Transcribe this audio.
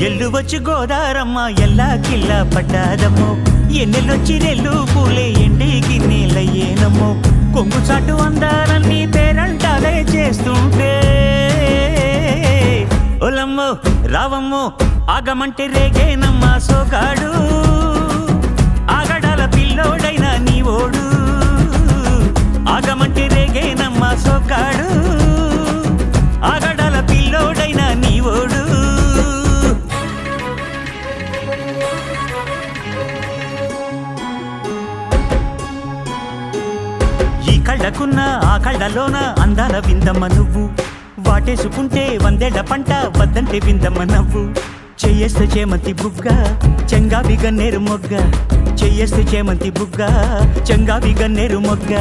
ఎల్లు వచ్చి గోదారమ్మ ఎల్లా కిల్లా పడ్డాదమ్మో ఎన్నెల్లొచ్చి రెల్లు పూలే ఎండికి నీళ్ళయ్యేనమ్మో కొంగు చాటు అందాలన్నీ పేరంటాలే చేస్తుంటే ఒలమ్మో రావమ్మో ఆగమంటే రేగేనమ్మా సోగాడు ఆగడాల పిల్లోడైనా నీ ఓడు ఆగమంటే రేగేనమ్మా సోగాడు ఆగడాల పిల్లోడైనా నీ ఓడు కళ్ళకున్న ఆ కళ్ళలోన అందాల విందమ్మ నువ్వు వాటేసుకుంటే వందేళ్ల పంట వద్దంటే విందమ్మ నవ్వు చెయ్యేస్తే చేమంతి బుగ్గ చెంగావి గన్నేరు మొగ్గ చెయ్యేస్తే చేమంతి బుగ్గ చెంగావి గన్నేరు మొగ్గ